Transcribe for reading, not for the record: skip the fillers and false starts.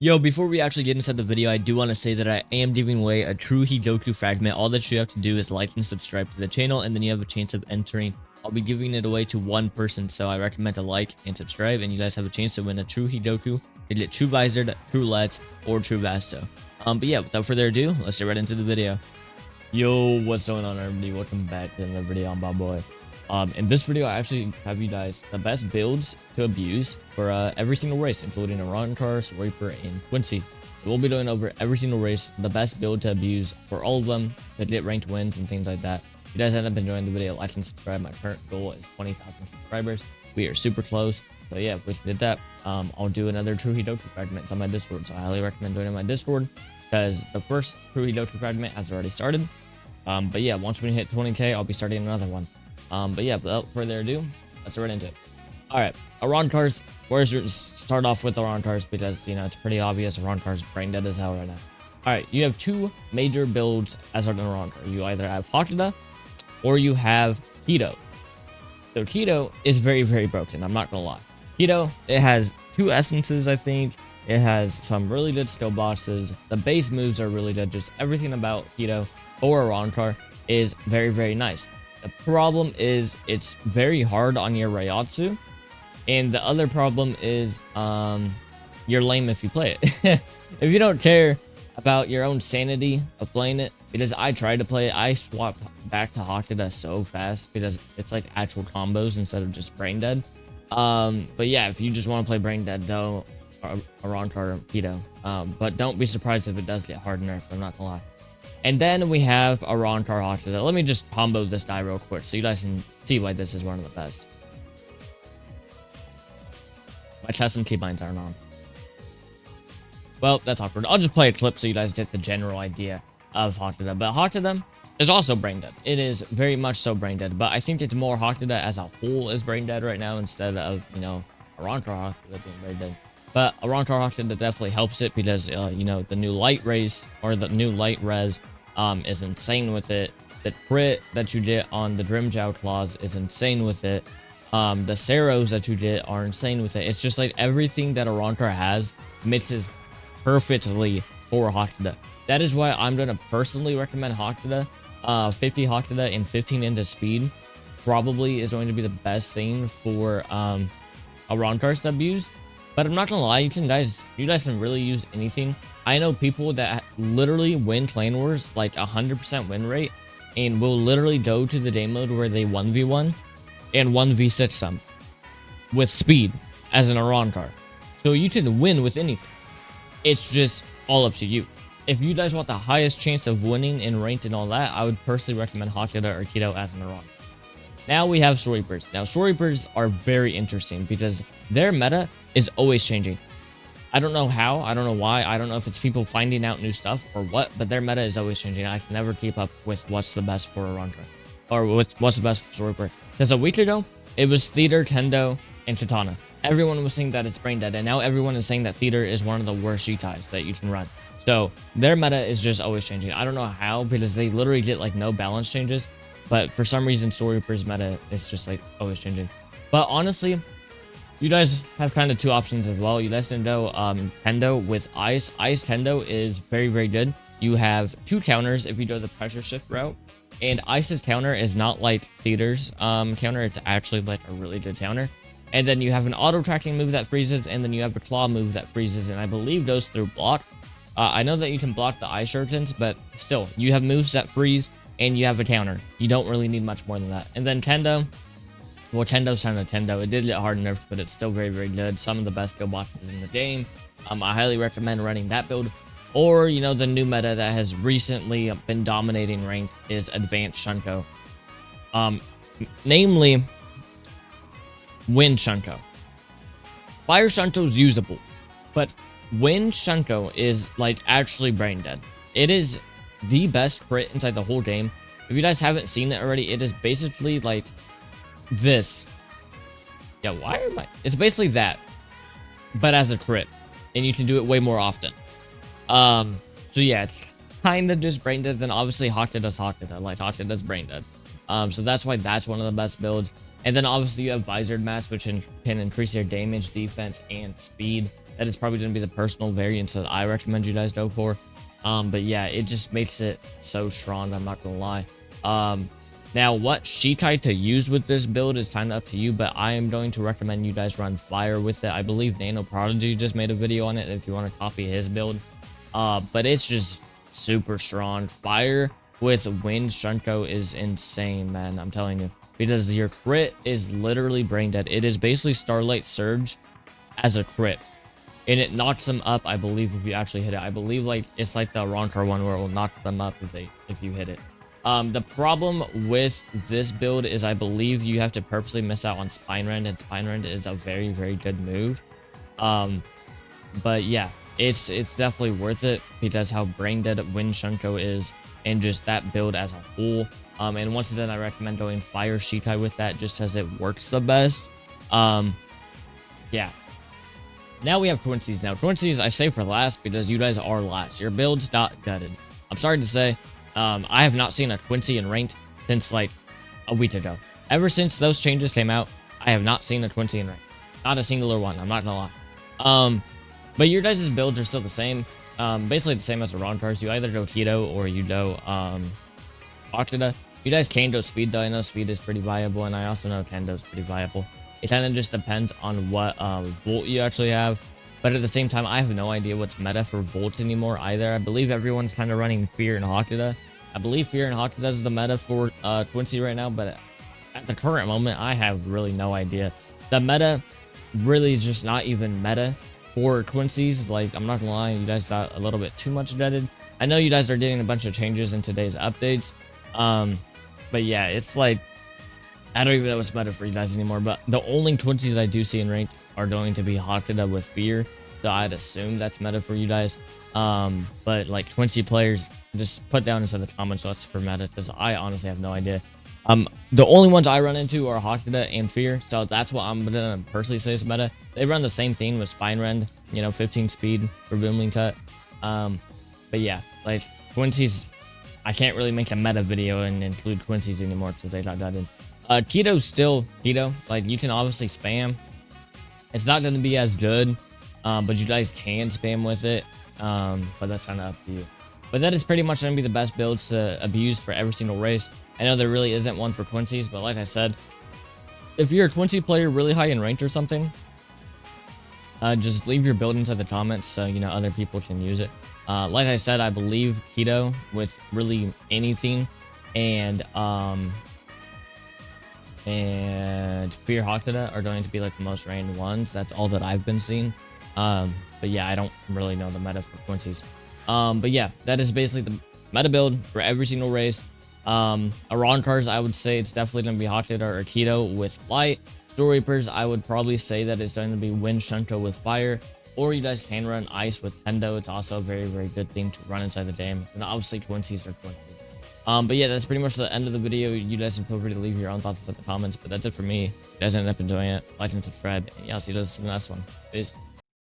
Yo, before we actually get inside the video, I do want to say that I am giving away a true Hidoku fragment. All that you have to do is like and subscribe to the channel, and then you have a chance of entering. I'll be giving it away to one person, so I recommend to like and subscribe, and you guys have a chance to win a true Hidoku. You get True Visored, True Let's, or True Vasto. But yeah, without further ado, let's get right into the video. Yo, what's going on, everybody? Welcome back to another video on Bob Boy. In this video, I actually have you guys the best builds to abuse for every single race, including Arrancar, Swiper, and Quincy. We'll be doing over every single race, the best build to abuse for all of them to get ranked wins and things like that. If you guys end up enjoying the video, like and subscribe. My current goal is 20,000 subscribers. We are super close. So yeah, if we did that, I'll do another True Hidoku fragments on my Discord. So I highly recommend joining my Discord because the first True Hidoku fragment has already started. But yeah, once we hit 20k, I'll be starting another one. But yeah, without further ado, let's get right into it. All right, Arrancars. Let's start off with Arrancars because, you know, it's pretty obvious Arrancar's brain dead as hell right now. All right, you have two major builds as an Arrancar. You either have Hakuda or you have Keto. So Keto is very, very broken. I'm not gonna lie. Keto, it has two essences, I think. It has some really good skill bosses. The base moves are really good. Just everything about Keto or Arrancar is very, very nice. The problem is it's very hard on your Ryotsu, and the other problem is you're lame if you play it. If you don't care about your own sanity of playing it, because I tried to play it, I swapped back to Hakuda so fast because it's like actual combos instead of just brain dead. But yeah, if you just want to play brain dead, though, Arrancar or Keto, but don't be surprised if it does get hard nerfed. I'm not gonna lie. And then we have Arrancar Hakuda. Let me just combo this guy real quick so you guys can see why this is one of the best. My custom keybinds aren't on. Well, that's awkward. I'll just play a clip so you guys get the general idea of Hakuda. But Hakuda is also brain dead. It is very much so brain dead. But I think it's more Hakuda as a whole is brain dead right now instead of, you know, Arrancar Hakuda being brain dead. But Arrancar Hakuda definitely helps it because, you know, the new light race or the new light res is insane with it. The crit that you get on the Drimjow claws is insane with it. The Saros that you get are insane with it. It's just like everything that Arrancar has mixes perfectly for Hakuda. That is why I'm going to personally recommend Hakuda. 50 Hakuda and 15 into speed probably is going to be the best thing for Arrancar's to abuse. But I'm not gonna lie, you guys can really use anything. I know people that literally win Clan Wars like 100% win rate and will literally go to the game mode where they 1v1 and 1v6 them with speed as an Arrancar. So you can win with anything. It's just all up to you. If you guys want the highest chance of winning in ranked and all that, I would personally recommend Hakuda or Keto as an Arrancar. Now we have Sweepers. Now Sweepers are very interesting because their meta is always changing. I don't know how, I don't know why, I don't know if it's people finding out new stuff or what, but their meta is always changing. I can never keep up with what's the best for Arrancar or what's the best for Sweeper. Because a week ago, it was Theater, Kendo, and Katana. Everyone was saying that it's brain dead, and now everyone is saying that Theater is one of the worst Shitais that you can run. So their meta is just always changing. I don't know how, because they literally get like no balance changes. But for some reason, Sweeper's meta is just like always changing. But honestly, you guys have kind of two options as well. You guys can go Kendo with Ice. Ice Kendo is very, very good. You have two counters if you go the pressure shift route. And Ice's counter is not like Theater's counter. It's actually like a really good counter. And then you have an auto tracking move that freezes. And then you have a claw move that freezes. And I believe goes through block. I know that you can block the Ice Shurikens, but still, you have moves that freeze. And you have a counter. You don't really need much more than that. And then Kendo. Well, Kendo's kind of Kendo. It did get hard nerfed, but it's still very, very good. Some of the best build bosses in the game. I highly recommend running that build. Or, you know, the new meta that has recently been dominating ranked is Advanced Shunko. Namely, Wind Shunko. Fire Shunko's usable. But Wind Shunko is, like, actually brain dead. It is the best crit inside the whole game. If you guys haven't seen it already, it is basically like this. Yeah, why am I? It's basically that, but as a crit, and you can do it way more often. So yeah, it's kind of just brain dead. Then obviously Hakuda's Hakuda, like Hakuda's brain dead. So that's why that's one of the best builds. And then obviously you have Visored Mask, which can increase your damage, defense, and speed. that is probably going to be the personal variants that I recommend you guys go for. But yeah, it just makes it so strong, I'm not gonna lie. Now what Shikai to use with this build is kind of up to you, but I am going to recommend you guys run fire with it. I believe Nano Prodigy just made a video on it if you want to copy his build. But it's just super strong. Fire with Wind Shunko is insane, man, I'm telling you, because your crit is literally brain dead. It is basically Starlight Surge as a crit, and it knocks them up, I believe, if you actually hit it. I believe like it's like the Arrancar one where it will knock them up if you hit it. The problem with this build is I believe you have to purposely miss out on Spine Rend, and Spine Rend is a very, very good move. But yeah, it's definitely worth it because how brain dead Wind Shunko is, and just that build as a whole. And once again, I recommend going Fire Shikai with that just as it works the best. Yeah. Now we have Quincy's. Now Quincy's I say for last because you guys are last. Your build's not gutted. I'm sorry to say. I have not seen a Quincy in ranked since like a week ago. Ever since those changes came out, I have not seen a Quincy in ranked. Not a singular one, I'm not gonna lie. But your guys' builds are still the same. Basically the same as the Arrancars. You either go Keto or you go Octida. You guys can go Speed though. I know Speed is pretty viable, and I also know Kendo is pretty viable. It kind of just depends on what Volt you actually have. But at the same time, I have no idea what's meta for Volts anymore either. I believe everyone's kind of running Fear and Hakuda. I believe Fear and Hakuda is the meta for Quincy right now, but at the current moment, I have really no idea. The meta really is just not even meta for Quincy's. Like, I'm not gonna lie, you guys got a little bit too much deaded. I know you guys are getting a bunch of changes in today's updates. But yeah, it's like, I don't even know what's meta for you guys anymore, but the only Quincy's I do see in ranked are going to be Hakuda with Fear, so I'd assume that's meta for you guys. But like Quincy players, just put down inside the comments what's for meta, because I honestly have no idea. The only ones I run into are Hakuda and Fear, so that's what I'm gonna personally say is meta. They run the same thing with Spine Rend, you know, 15 speed for Boomling Cut. But yeah, like Quincy's, I can't really make a meta video and include Quincy's anymore because they got in. Keto's still Keto. Like, you can obviously spam. It's not going to be as good, but you guys can spam with it. But that's kind of up to you. But that is pretty much going to be the best builds to abuse for every single race. I know there really isn't one for Quincy's, but like I said, if you're a Quincy player really high in ranked or something, just leave your build inside the comments so, you know, other people can use it. Like I said, I believe Keto with really anything, and Fear Hakuda are going to be like the most ranked ones. That's all that I've been seeing. But yeah, I don't really know the meta for Quincy's. But yeah, that is basically the meta build for every single race. Arrancars, I would say it's definitely going to be Hakuda or Keto with Light. Story Reapers, I would probably say that it's going to be Wind Shunko with Fire. Or you guys can run Ice with Kendo. It's also a very, very good thing to run inside the game. And obviously Quincy's are Quincy. But yeah, that's pretty much the end of the video. You guys can feel free to leave your own thoughts in the comments. But that's it for me. If you guys ended up enjoying it, like and subscribe. And yeah, I'll see you guys in the next one. Peace.